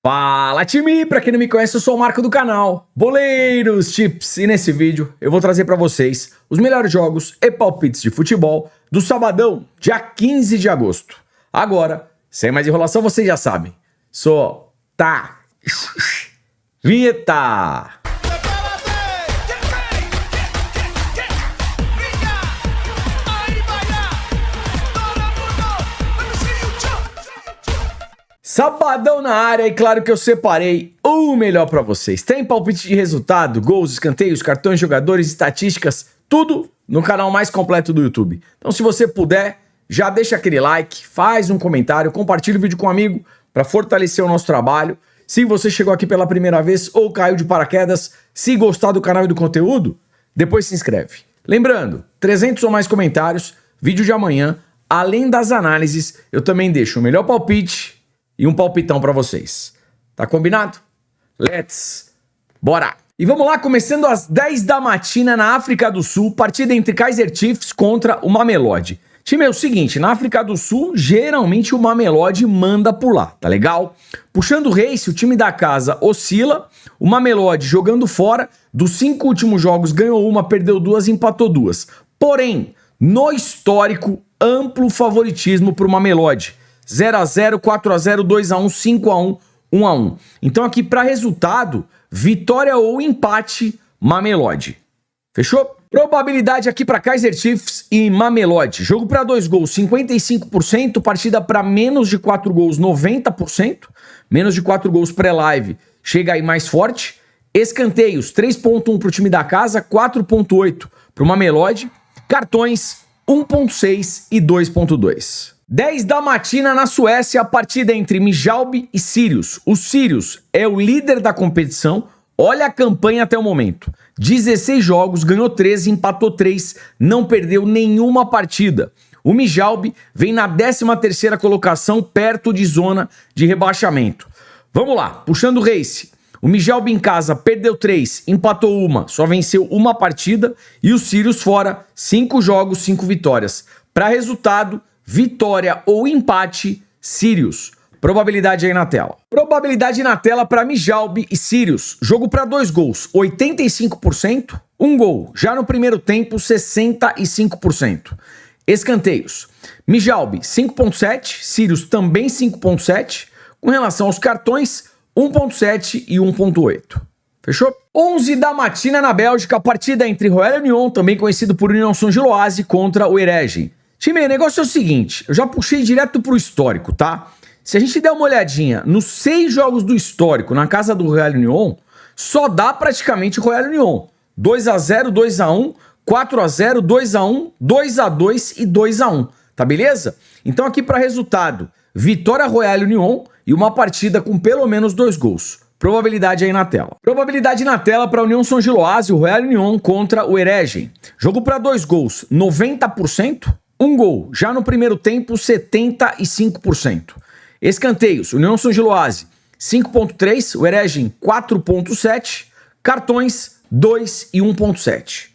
Fala time, pra quem não me conhece eu sou o Marco do canal Boleiros Tips e nesse vídeo eu vou trazer pra vocês os melhores jogos e palpites de futebol do sabadão, dia 15 de agosto. Agora, sem mais enrolação, vocês já sabem, vinheta! Sabadão na área e claro que eu separei o melhor pra vocês. Tem palpite de resultado, gols, escanteios, cartões, jogadores, estatísticas, tudo no canal mais completo do YouTube. Então se você puder, já deixa aquele like, faz um comentário, compartilha o vídeo com um amigo para fortalecer o nosso trabalho. Se você chegou aqui pela primeira vez ou caiu de paraquedas, se gostar do canal e do conteúdo, depois se inscreve. Lembrando, 300 ou mais comentários, vídeo de amanhã, além das análises, eu também deixo o melhor palpite e um palpitão pra vocês. Tá combinado? Bora! E vamos lá, começando às 10 da matina na África do Sul, partida entre Kaizer Chiefs contra o Mamelodi. Time, é o seguinte, na África do Sul, geralmente o Mamelodi manda por lá, tá legal? Puxando o race, o time da casa oscila, o Mamelodi jogando fora, dos 5 últimos jogos ganhou uma, perdeu 2, empatou 2. Porém, no histórico, amplo favoritismo pro Mamelodi. 0x0, 4x0, 2x1, 5x1, 1x1. Então aqui para resultado, vitória ou empate, Mamelodi. Fechou? Probabilidade aqui para Kaizer Chiefs e Mamelodi. Jogo para 2 gols, 55%. Partida para menos de 4 gols, 90%. Menos de 4 gols pré-live, chega aí mais forte. Escanteios, 3.1 para o time da casa, 4.8 para o Mamelodi. Cartões, 1.6 e 2.2. 10 da matina na Suécia, a partida entre Midtjylland e Sirius. O Sirius é o líder da competição, olha a campanha até o momento. 16 jogos, ganhou 13, empatou 3, não perdeu nenhuma partida. O Midtjylland vem na 13ª colocação, perto de zona de rebaixamento. Vamos lá, puxando o race. O Midtjylland em casa perdeu 3, empatou 1, só venceu uma partida. E o Sirius fora, 5 jogos, 5 vitórias. Para resultado, vitória ou empate, Sirius. Probabilidade aí na tela. Probabilidade na tela para Midtjylland e Sirius. Jogo para 2 gols, 85%. 1 gol, já no primeiro tempo, 65%. Escanteios. Midtjylland, 5.7. Sirius também 5.7. Com relação aos cartões, 1.7 e 1.8. Fechou? 11 da matina na Bélgica, a partida entre Royal Union, também conhecido por Union Saint-Gilloise, contra o Herengen. Time, o negócio é o seguinte, eu já puxei direto pro histórico, tá? Se a gente der uma olhadinha nos 6 jogos do histórico na casa do Royal Union, só dá praticamente Royal Union. 2x0, 2x1, 4x0, 2x1, 2x2 e 2x1, tá beleza? Então aqui para resultado, vitória Royal Union e uma partida com pelo menos 2 gols. Probabilidade aí na tela. Probabilidade na tela para Union Saint-Gilloise e o Royal Union contra o Herengen. Jogo para 2 gols, 90%. 1 gol, já no primeiro tempo, 75%. Escanteios, Union Saint-Gilloise, 5.3, o Herengen, 4.7. Cartões, 2 e 1.7.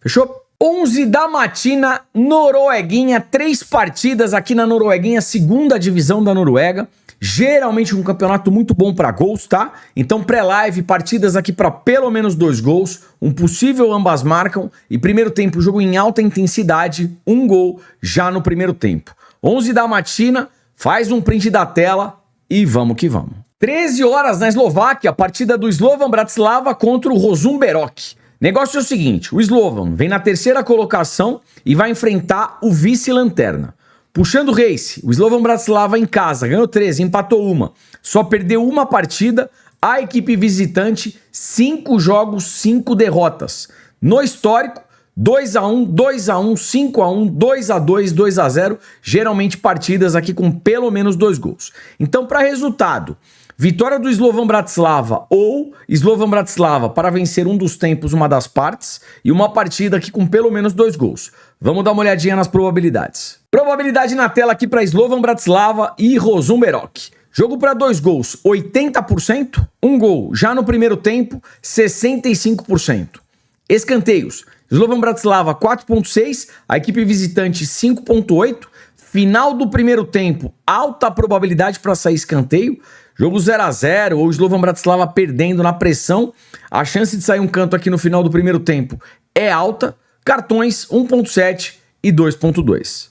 Fechou? 11 da matina, Norueguinha, 3 partidas aqui na Norueguinha, 2ª divisão da Noruega. Geralmente um campeonato muito bom para gols, tá? Então pré-live, partidas aqui para pelo menos 2 gols, um possível ambas marcam e primeiro tempo jogo em alta intensidade, 1 gol já no primeiro tempo. 11 da matina, faz um print da tela e vamos que vamos. 13 horas na Eslováquia, partida do Slovan Bratislava contra o Rosenborg. Negócio é o seguinte, o Slovan vem na 3ª colocação e vai enfrentar o vice-lanterna. Puxando o race, o Slovan Bratislava em casa, ganhou 13, empatou 1, só perdeu uma partida. A equipe visitante, 5 jogos, 5 derrotas. No histórico, 2x1, 2x1, 5x1, 2x2, 2x0, geralmente partidas aqui com pelo menos 2 gols. Então, para resultado, vitória do Slovan Bratislava ou Slovan Bratislava para vencer um dos tempos, uma das partes, e uma partida aqui com pelo menos 2 gols. Vamos dar uma olhadinha nas probabilidades. Probabilidade na tela aqui para Slovan Bratislava e Rosenborg. Jogo para 2 gols, 80%. 1 gol, já no primeiro tempo, 65%. Escanteios. Slovan Bratislava 4.6, a equipe visitante 5.8. Final do primeiro tempo, alta probabilidade para sair escanteio. Jogo 0 a 0 ou o Slovan Bratislava perdendo na pressão, a chance de sair um canto aqui no final do primeiro tempo é alta. Cartões 1.7 e 2.2.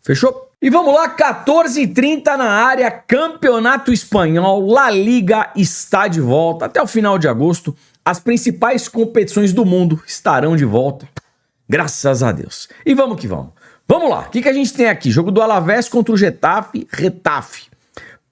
Fechou? E vamos lá, 14h30 na área, Campeonato Espanhol, La Liga está de volta. Até o final de agosto, as principais competições do mundo estarão de volta. Graças a Deus. E vamos que vamos. Vamos lá, o que a gente tem aqui? Jogo do Alavés contra o Getafe, Retafe.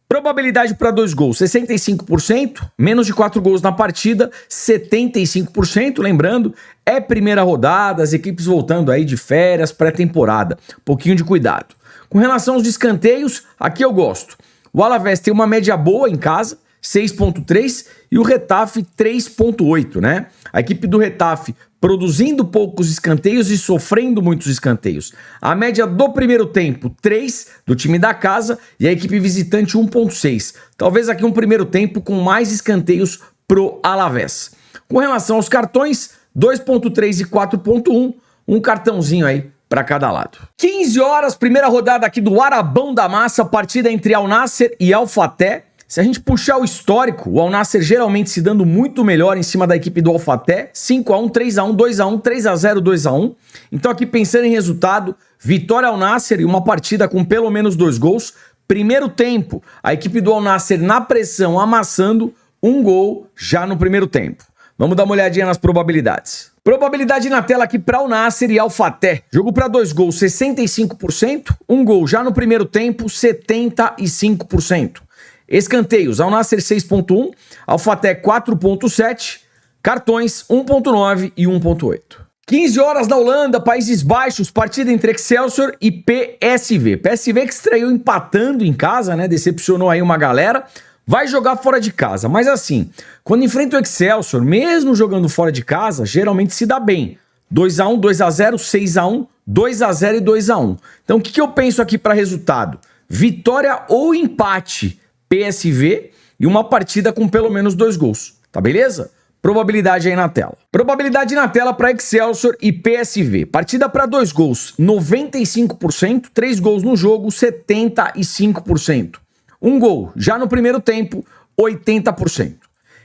Probabilidade para 2 gols, 65%. Menos de 4 gols na partida, 75%. Lembrando, é primeira rodada, as equipes voltando aí de férias, pré-temporada. Pouquinho de cuidado. Com relação aos escanteios, aqui eu gosto. O Alavés tem uma média boa em casa, 6.3, e o Retafe 3.8, né? A equipe do Retafe produzindo poucos escanteios e sofrendo muitos escanteios. A média do primeiro tempo, 3 do time da casa, e a equipe visitante 1.6. Talvez aqui um primeiro tempo com mais escanteios pro Alavés. Com relação aos cartões, 2.3 e 4.1, um cartãozinho aí para cada lado. 15 horas, primeira rodada aqui do Arabão da Massa, partida entre Al Nassr e Al Fateh. Se a gente puxar o histórico, o Al Nassr geralmente se dando muito melhor em cima da equipe do Al Fateh, 5-1, 3-1, 2-1, 3-0, 2-1. Então aqui pensando em resultado, vitória Al Nassr e uma partida com pelo menos 2 gols. Primeiro tempo, a equipe do Al Nassr na pressão, amassando, 1 gol já no primeiro tempo. Vamos dar uma olhadinha nas probabilidades. Probabilidade na tela aqui para Al Nassr e Al Fateh. Jogo para 2 gols, 65%. 1 gol já no primeiro tempo, 75%. Escanteios, Al Nassr 6.1, Al Fateh 4.7, cartões 1.9 e 1.8. 15 horas da Holanda, Países Baixos, partida entre Excelsior e PSV. PSV que estreou empatando em casa, né? Decepcionou aí uma galera. Vai jogar fora de casa, mas assim, quando enfrenta o Excelsior, mesmo jogando fora de casa, geralmente se dá bem. 2-1, 2-0, 6-1, 2-0 e 2-1. Então o que eu penso aqui para resultado? Vitória ou empate PSV e uma partida com pelo menos 2 gols, tá beleza? Probabilidade aí na tela. Probabilidade na tela para Excelsior e PSV. Partida para 2 gols, 95%, 3 gols no jogo, 75%. 1 gol já no primeiro tempo, 80%.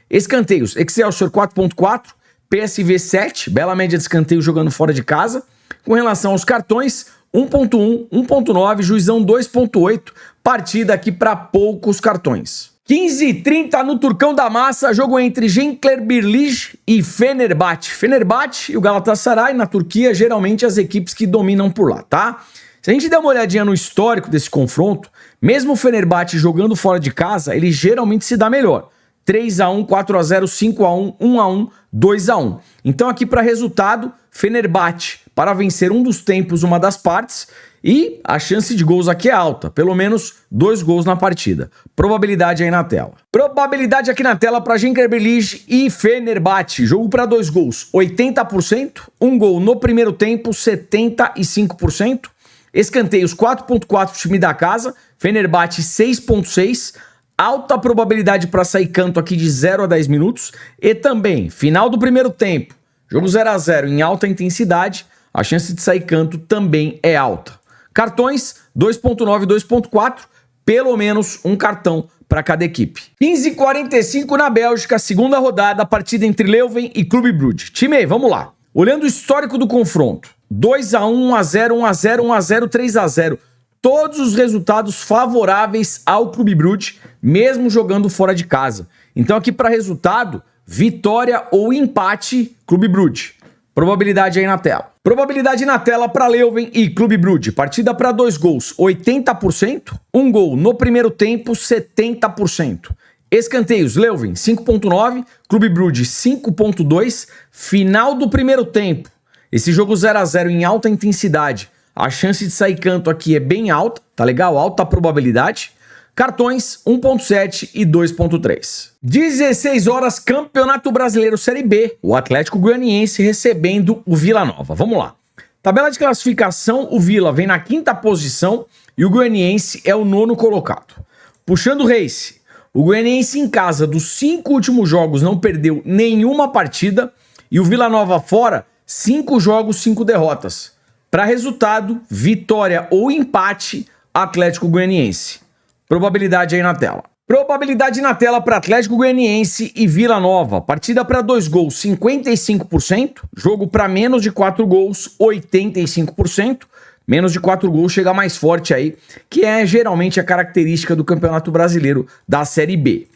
Escanteios, Excelsior 4.4, PSV 7, bela média de escanteio jogando fora de casa. Com relação aos cartões, 1.1, 1.9, Juizão 2.8, partida aqui para poucos cartões. 15h30 no Turcão da Massa, jogo entre Gençlerbirliği e Fenerbahçe. Fenerbahçe e o Galatasaray na Turquia, geralmente as equipes que dominam por lá, tá? Se a gente der uma olhadinha no histórico desse confronto, mesmo o Fenerbahçe jogando fora de casa, ele geralmente se dá melhor. 3-1, 4-0, 5-1, 1-1, 2-1. Então aqui para resultado, Fenerbahçe para vencer um dos tempos, uma das partes, e a chance de gols aqui é alta, pelo menos 2 gols na partida. Probabilidade aí na tela. Probabilidade aqui na tela para Gençlerbirliği e Fenerbahçe. Jogo para 2 gols, 80%, 1 gol no primeiro tempo, 75%. Escanteios 4.4 time da casa, Fenerbahçe 6.6, alta probabilidade para sair canto aqui de 0 a 10 minutos e também final do primeiro tempo, jogo 0 a 0 em alta intensidade, a chance de sair canto também é alta. Cartões 2.9 e 2.4, pelo menos um cartão para cada equipe. 15h45 na Bélgica, segunda rodada, partida entre Leuven e Clube Brugge. Time, vamos lá. Olhando o histórico do confronto, 2-1, 1-0, 1-0, 1-0, 3-0. Todos os resultados favoráveis ao Clube Brugge, mesmo jogando fora de casa. Então aqui para resultado, vitória ou empate Clube Brugge. Probabilidade aí na tela. Probabilidade na tela para Leuven e Clube Brugge. Partida para 2 gols, 80%. 1 gol no primeiro tempo, 70%. Escanteios, Leuven 5.9, Clube Brugge 5.2, final do primeiro tempo. Esse jogo 0 a 0 em alta intensidade. A chance de sair canto aqui é bem alta, tá legal? Alta probabilidade. Cartões 1.7 e 2.3. 16 horas, Campeonato Brasileiro Série B. O Atlético Goianiense recebendo o Vila Nova. Vamos lá. Tabela de classificação, o Vila vem na 5ª posição e o Goianiense é o 9º colocado. Puxando o Race, o Goianiense em casa dos 5 últimos jogos não perdeu nenhuma partida e o Vila Nova fora, 5 jogos, 5 derrotas. Para resultado, vitória ou empate, Atlético Goianiense. Probabilidade aí na tela. Probabilidade na tela para Atlético Goianiense e Vila Nova. Partida para 2 gols, 55%. Jogo para menos de 4 gols, 85%. Menos de 4 gols chega mais forte aí, que é geralmente a característica do Campeonato Brasileiro da Série B.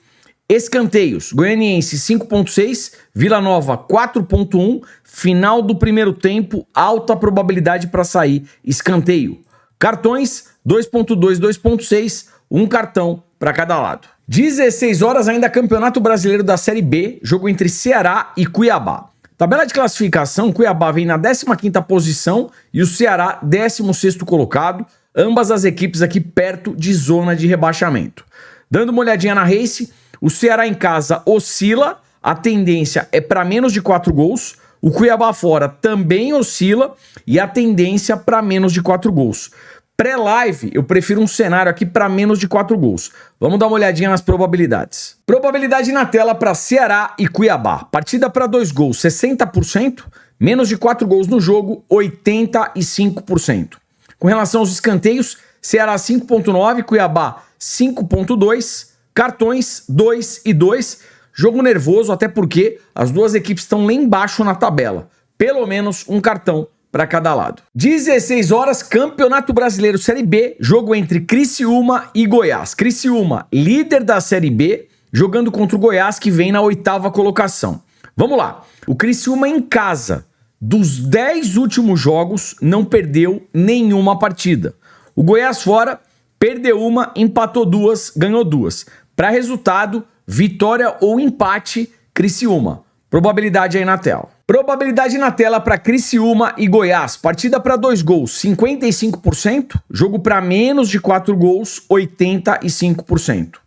Escanteios, Goianiense 5.6, Vila Nova 4.1, final do primeiro tempo, alta probabilidade para sair escanteio. Cartões 2.2, 2.6, um cartão para cada lado. 16 horas ainda Campeonato Brasileiro da Série B, jogo entre Ceará e Cuiabá. Tabela de classificação, Cuiabá vem na 15ª posição e o Ceará 16º colocado, ambas as equipes aqui perto de zona de rebaixamento. Dando uma olhadinha na Race, o Ceará em casa oscila, a tendência é para menos de 4 gols, o Cuiabá fora também oscila e a tendência para menos de 4 gols. Pré-live, eu prefiro um cenário aqui para menos de 4 gols. Vamos dar uma olhadinha nas probabilidades. Probabilidade na tela para Ceará e Cuiabá. Partida para 2 gols, 60%. Menos de 4 gols no jogo, 85%. Com relação aos escanteios, Ceará 5.9, Cuiabá 5.2. Cartões 2 e 2. Jogo nervoso, até porque as duas equipes estão lá embaixo na tabela. Pelo menos um cartão para cada lado. 16 horas, Campeonato Brasileiro Série B, jogo entre Criciúma e Goiás. Criciúma, líder da Série B, jogando contra o Goiás, que vem na 8ª colocação. Vamos lá. O Criciúma em casa, dos 10 últimos jogos, não perdeu nenhuma partida. O Goiás fora, perdeu uma, empatou 2, ganhou 2. Para resultado, vitória ou empate, Criciúma. Probabilidade aí na tela. Probabilidade na tela para Criciúma e Goiás. Partida para 2 gols, 55%. Jogo para menos de 4 gols, 85%.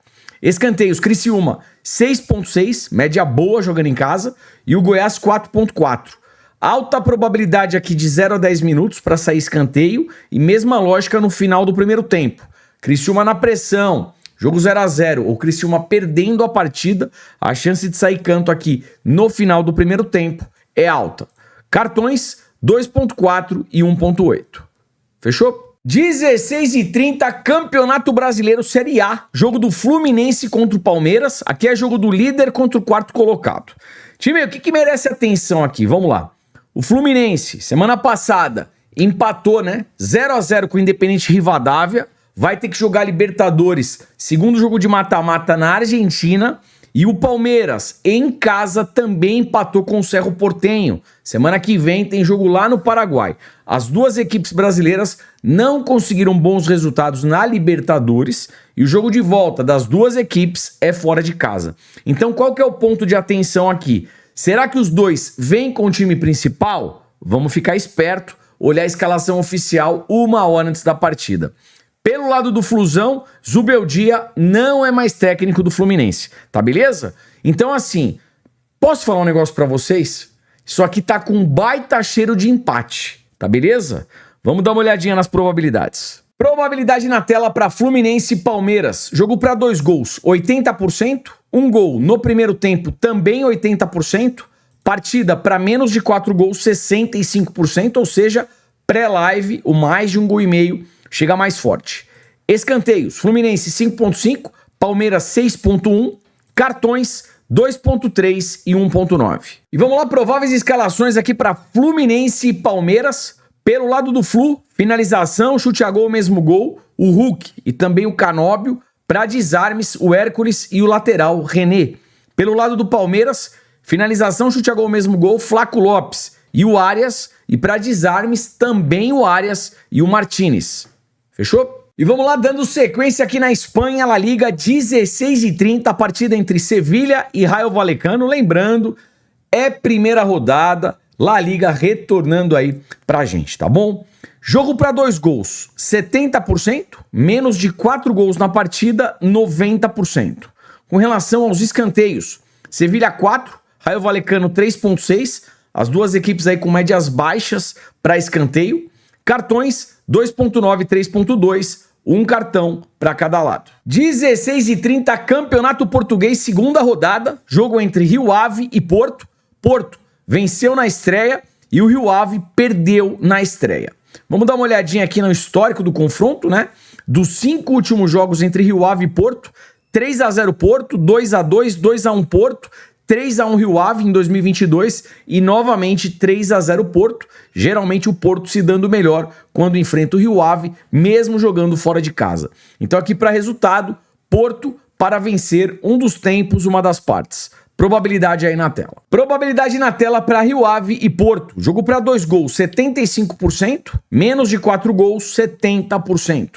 Escanteios, Criciúma 6.6, média boa jogando em casa. E o Goiás 4.4. Alta probabilidade aqui de 0 a 10 minutos para sair escanteio. E mesma lógica no final do primeiro tempo. Criciúma na pressão. Jogo 0 a 0, o Criciúma perdendo a partida, a chance de sair canto aqui no final do primeiro tempo é alta. Cartões 2.4 e 1.8. Fechou? 16h30, Campeonato Brasileiro Série A, jogo do Fluminense contra o Palmeiras. Aqui é jogo do líder contra o 4º colocado. Time, o que merece atenção aqui? Vamos lá. O Fluminense, semana passada, empatou, né? 0 a 0 com o Independente Rivadavia. Vai ter que jogar Libertadores, segundo jogo de mata-mata na Argentina. E o Palmeiras, em casa, também empatou com o Cerro Porteño. Semana que vem tem jogo lá no Paraguai. As duas equipes brasileiras não conseguiram bons resultados na Libertadores. E o jogo de volta das duas equipes é fora de casa. Então qual que é o ponto de atenção aqui? Será que os dois vêm com o time principal? Vamos ficar esperto, olhar a escalação oficial 1 hora antes da partida. Pelo lado do Flusão, Zubeldia não é mais técnico do Fluminense, tá beleza? Então assim, posso falar um negócio pra vocês? Isso aqui tá com um baita cheiro de empate, tá beleza? Vamos dar uma olhadinha nas probabilidades. Probabilidade na tela para Fluminense e Palmeiras. Jogo para 2 gols, 80%. Um gol no primeiro tempo, também 80%. Partida para menos de 4 gols, 65%. Ou seja, pré-live, o mais de 1,5 gols chega mais forte. Escanteios, Fluminense 5.5, Palmeiras 6.1, cartões 2.3 e 1.9. E vamos lá, prováveis escalações aqui para Fluminense e Palmeiras. Pelo lado do Flu, finalização, chute a gol, mesmo gol, o Hulk e também o Canóbio. Para desarmes, o Hércules e o lateral René. Pelo lado do Palmeiras, finalização, chute a gol, mesmo gol, Flaco Lopes e o Arias. E para desarmes, também o Arias e o Martínez. Fechou? E vamos lá, dando sequência aqui na Espanha, La Liga, 16h30, a partida entre Sevilha e Rayo Vallecano. Lembrando, é primeira rodada, La Liga retornando aí pra gente, tá bom? Jogo para 2 gols, 70%, menos de 4 gols na partida, 90%. Com relação aos escanteios, Sevilha 4, Rayo Vallecano 3.6, as duas equipes aí com médias baixas para escanteio. Cartões 2.9 e 3.2, um cartão para cada lado. 16h30, Campeonato Português, segunda rodada, jogo entre Rio Ave e Porto. Porto venceu na estreia e o Rio Ave perdeu na estreia. Vamos dar uma olhadinha aqui no histórico do confronto, né? Dos 5 últimos jogos entre Rio Ave e Porto, 3-0 Porto, 2-2, 2-1 Porto, 3-1 Rio Ave em 2022 e novamente 3-0 Porto. Geralmente o Porto se dando melhor quando enfrenta o Rio Ave, mesmo jogando fora de casa. Então aqui para resultado, Porto para vencer um dos tempos, uma das partes. Probabilidade aí na tela. Probabilidade na tela para Rio Ave e Porto. Jogo para 2 gols, 75%. Menos de 4 gols, 70%.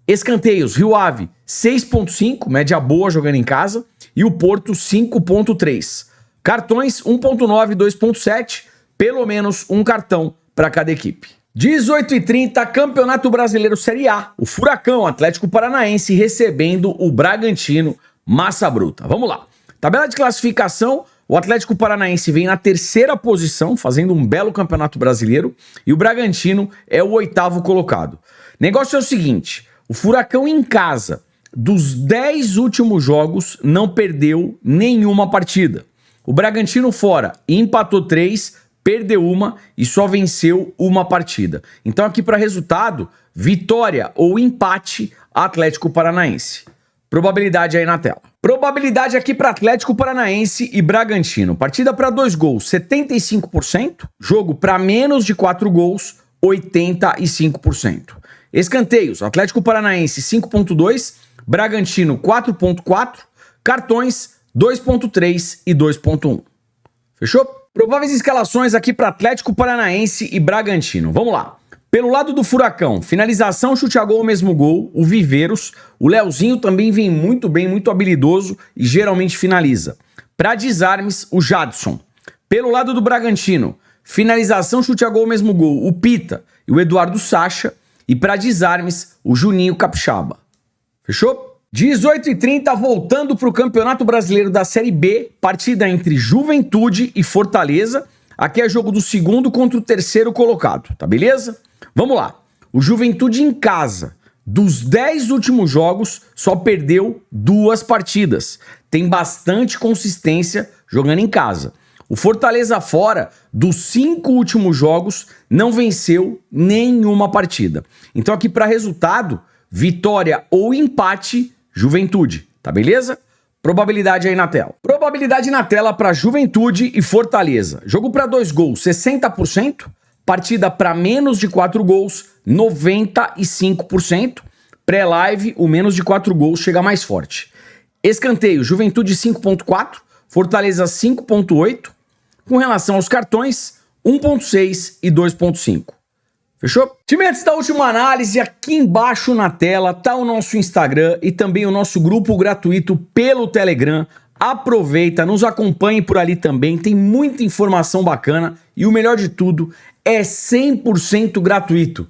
Escanteios, Rio Ave, 6.5, média boa jogando em casa. E o Porto, 5.3. Cartões, 1.9, 2.7. Pelo menos um cartão para cada equipe. 18h30, Campeonato Brasileiro Série A. O Furacão Atlético Paranaense recebendo o Bragantino, massa bruta. Vamos lá. Tabela de classificação, o Atlético Paranaense vem na 3ª posição, fazendo um belo campeonato brasileiro, e o Bragantino é o 8º colocado. Negócio é o seguinte, o Furacão em casa, dos 10 últimos jogos, não perdeu nenhuma partida. O Bragantino fora, empatou 3, perdeu uma e só venceu uma partida. Então aqui para resultado, vitória ou empate Atlético Paranaense. Probabilidade aí na tela. Probabilidade aqui para Atlético Paranaense e Bragantino. Partida para 2 gols, 75%. Jogo para menos de 4 gols, 85%. Escanteios, Atlético Paranaense 5.2, Bragantino 4.4, cartões 2.3 e 2.1. Fechou? Prováveis escalações aqui para Atlético Paranaense e Bragantino. Vamos lá. Pelo lado do Furacão, finalização, chute a gol, mesmo gol, o Viveiros. O Leozinho também vem muito bem, muito habilidoso e geralmente finaliza. Para desarmes, o Jadson. Pelo lado do Bragantino, finalização, chute a gol, mesmo gol, o Pita e o Eduardo Sacha. E para desarmes, o Juninho Capixaba. Fechou? 18h30, voltando para o Campeonato Brasileiro da Série B, partida entre Juventude e Fortaleza. Aqui é jogo do 2º contra o 3º colocado, tá beleza? Vamos lá. O Juventude em casa, dos 10 últimos jogos, só perdeu 2 partidas. Tem bastante consistência jogando em casa. O Fortaleza fora, dos 5 últimos jogos, não venceu nenhuma partida. Então aqui para resultado, vitória ou empate, Juventude, tá beleza? Probabilidade aí na tela. Probabilidade na tela para Juventude e Fortaleza. Jogo para 2 gols, 60%. Partida para menos de 4 gols, 95%. Pré-live, o menos de 4 gols chega mais forte. Escanteio, Juventude 5.4, Fortaleza 5.8. Com relação aos cartões, 1.6 e 2.5. Fechou? Time, antes da última análise, aqui embaixo na tela tá o nosso Instagram e também o nosso grupo gratuito pelo Telegram. Aproveita, nos acompanhe por ali também, tem muita informação bacana e o melhor de tudo, é 100% gratuito.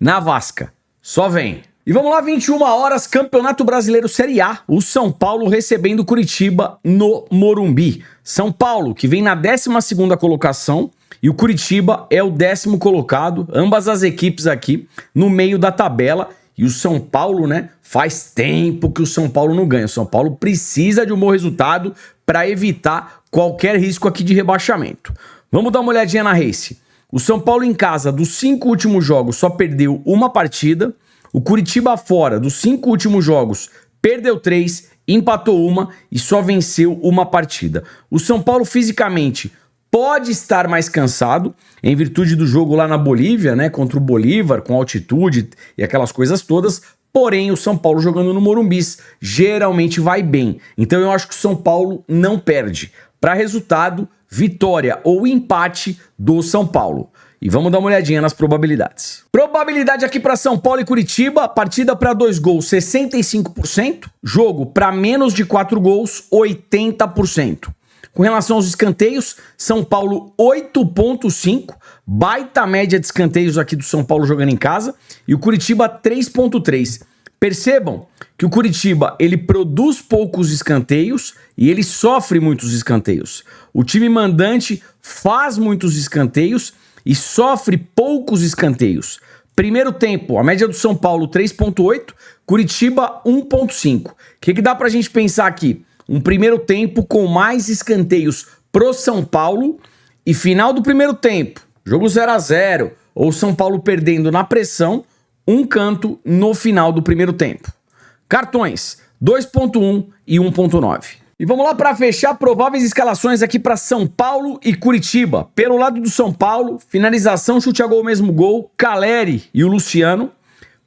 Na Vasca. Só vem. E vamos lá, 21 horas, Campeonato Brasileiro Série A, o São Paulo recebendo o Curitiba no Morumbi. São Paulo, que vem na 12ª colocação, e o Curitiba é o 10º colocado, ambas as equipes aqui no meio da tabela. E o São Paulo, né, faz tempo que o São Paulo não ganha. O São Paulo precisa de um bom resultado para evitar qualquer risco aqui de rebaixamento. Vamos dar uma olhadinha na Race. O São Paulo em casa, dos 5 últimos jogos, só perdeu uma partida. O Curitiba fora, dos 5 últimos jogos, perdeu 3, empatou uma e só venceu uma partida. O São Paulo fisicamente pode estar mais cansado, em virtude do jogo lá na Bolívia, né, contra o Bolívar, com altitude e aquelas coisas todas, porém o São Paulo jogando no Morumbi geralmente vai bem. Então eu acho que o São Paulo não perde. Para resultado, vitória ou empate do São Paulo. E vamos dar uma olhadinha nas probabilidades. Probabilidade aqui para São Paulo e Curitiba, partida para 2 gols, 65%, jogo para menos de 4 gols, 80%. Com relação aos escanteios, São Paulo 8.5, baita média de escanteios aqui do São Paulo jogando em casa, e o Curitiba 3.3. Percebam que o Curitiba, ele produz poucos escanteios e ele sofre muitos escanteios. O time mandante faz muitos escanteios e sofre poucos escanteios. Primeiro tempo, a média do São Paulo 3.8, Curitiba 1.5. O que dá pra gente pensar aqui? Um primeiro tempo com mais escanteios pro São Paulo e final do primeiro tempo, jogo 0-0, ou São Paulo perdendo na pressão, um canto no final do primeiro tempo. Cartões, 2.1 e 1.9. E vamos lá para fechar prováveis escalações aqui para São Paulo e Curitiba. Pelo lado do São Paulo, finalização, chute a gol, mesmo gol, Caleri e o Luciano.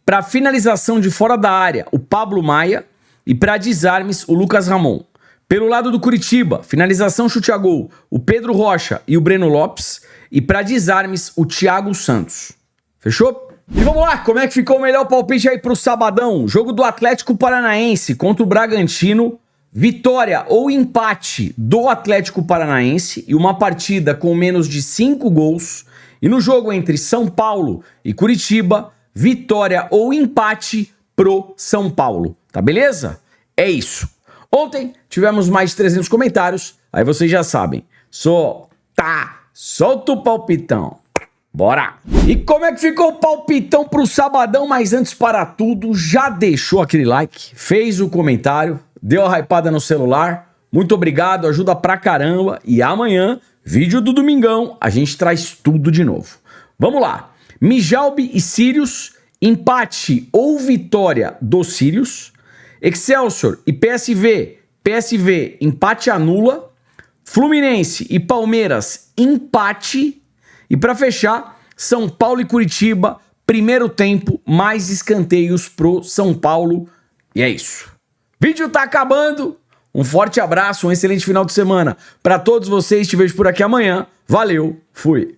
Para finalização de fora da área, o Pablo Maia. E para desarmes, o Lucas Ramon. Pelo lado do Curitiba, finalização, chute a gol, o Pedro Rocha e o Breno Lopes. E para desarmes, o Thiago Santos. Fechou? E vamos lá, como é que ficou o melhor palpite aí pro sabadão? Jogo do Atlético Paranaense contra o Bragantino. Vitória ou empate do Atlético Paranaense e uma partida com menos de 5 gols. E no jogo entre São Paulo e Curitiba, vitória ou empate pro São Paulo. Tá beleza? É isso. Ontem tivemos mais de 300 comentários, aí vocês já sabem. Solta o palpitão. Bora! E como é que ficou o palpitão pro sabadão? Mas antes para tudo, já deixou aquele like, fez o comentário, deu a hypada no celular? Muito obrigado, ajuda pra caramba. E amanhã, vídeo do Domingão, a gente traz tudo de novo. Vamos lá. Mijalbi e Sirius, empate ou vitória do Sirius. Excelsior e PSV, empate anula. Fluminense e Palmeiras, empate. E para fechar, São Paulo e Curitiba, primeiro tempo, mais escanteios pro São Paulo. E é isso. Vídeo tá acabando. Um forte abraço, um excelente final de semana para todos vocês. Te vejo por aqui amanhã. Valeu, fui.